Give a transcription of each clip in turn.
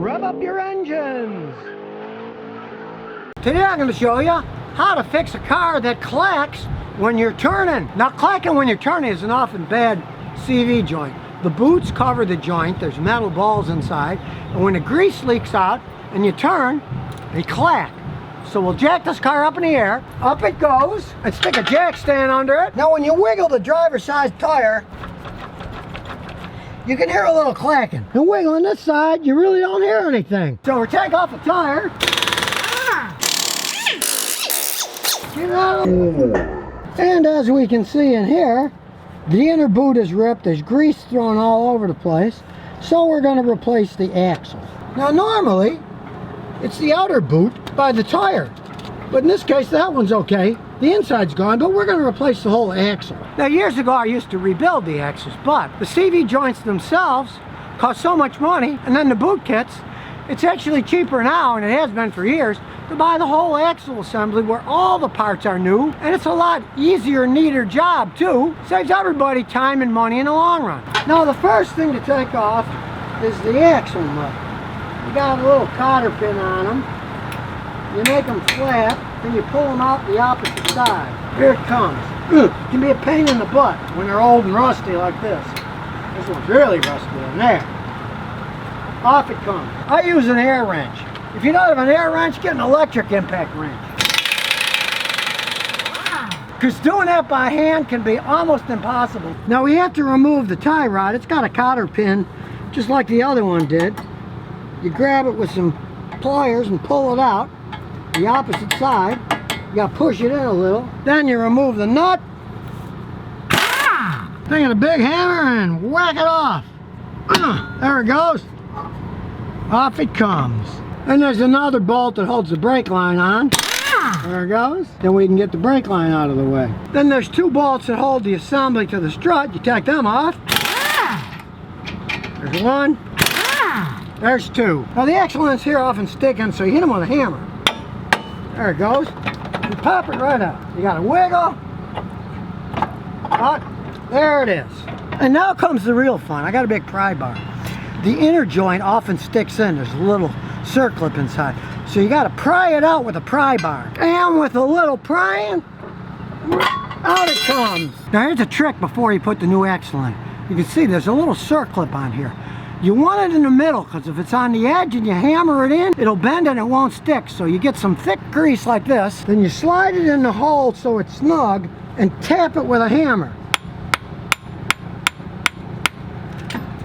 rev up your engines. Today I'm going to show you how to fix a car that clacks when you're turning. Now, clacking when you're turning is an often bad CV joint. The boots cover the joint, there's metal balls inside, and when the grease leaks out and you turn, they clack. So we'll jack this car up in the air, up it goes, and stick a jack stand under it. Now when you wiggle the driver's side tire, you can hear a little clacking. And wiggling this side, you really don't hear anything. So we take off the tire. Get out. And as we can see in here, the inner boot is ripped, there's grease thrown all over the place. So we're going to replace the axle. Now normally, it's the outer boot by the tire. But in this case, that one's okay. The inside's gone, but we're going to replace the whole axle. Now years ago, I used to rebuild the axles, but the CV joints themselves cost so much money, and then the boot kits, it's actually cheaper now, and it has been for years, to buy the whole axle assembly where all the parts are new, and it's a lot easier, neater job too. Saves everybody time and money in the long run. Now the first thing to take off is the axle nut. You got a little cotter pin on them. You make them flat, then you pull them out the opposite side. Here it comes. It can be a pain in the butt when they're old and rusty like this. This one's really rusty in there. Off it comes. I use an air wrench. If you don't have an air wrench, get an electric impact wrench. Because doing that by hand can be almost impossible. Now we have to remove the tie rod. It's got a cotter pin, just like the other one did. You grab it with some pliers and pull it out the opposite side. You got to push it in a little. Then you remove the nut. Take a big hammer and whack it off. There it goes. Off it comes. And there's another bolt that holds the brake line on. There it goes. Then we can get the brake line out of the way. Then there's two bolts that hold the assembly to the strut. You take them off. There's one. There's two. Now the axle ends here often sticking, so you hit them with a hammer. There it goes. You pop it right out. You got to wiggle. There it is. And now comes the real fun. I got a big pry bar. The inner joint often sticks in. There's a little circlip inside. So you got to pry it out with a pry bar. And with a little prying, out it comes. Now here's a trick before you put the new axle in. You can see there's a little circlip on here. You want it in the middle, because if it's on the edge and you hammer it in, it'll bend and it won't stick. So you get some thick grease like this, then you slide it in the hole so it's snug and tap it with a hammer.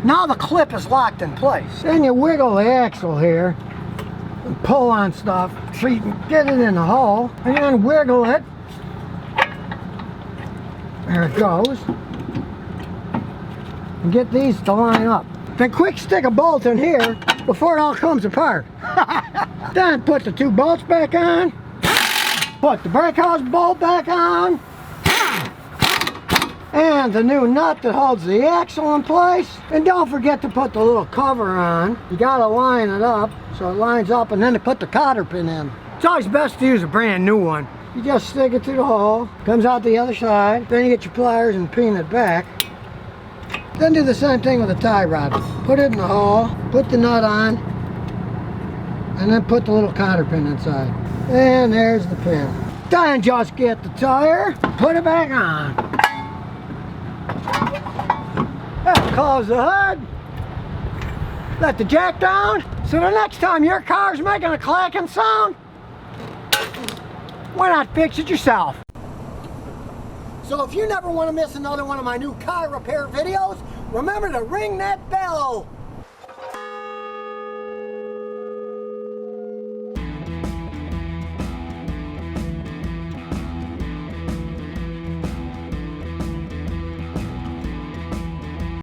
Now the clip is locked in place. Then you wiggle the axle here and pull on stuff so you can get it in the hole, and then wiggle it. There it goes. And get these to line up. Then quick stick a bolt in here before it all comes apart. Then put the two bolts back on. Put the brake hose bolt back on. And the new nut that holds the axle in place. And don't forget to put the little cover on. You gotta line it up so it lines up, and then to put the cotter pin in. It's always best to use a brand new one. You just stick it through the hole, comes out the other side, then you get your pliers and pin it back. Then do the same thing with the tie rod. Put it in the hole, put the nut on, and then put the little cotter pin inside. And there's the pin. Then just get the tire, put it back on. Close the hood. Let the jack down. So the next time your car's making a clacking sound, why not fix it yourself? So if you never want to miss another one of my new car repair videos, remember to ring that bell.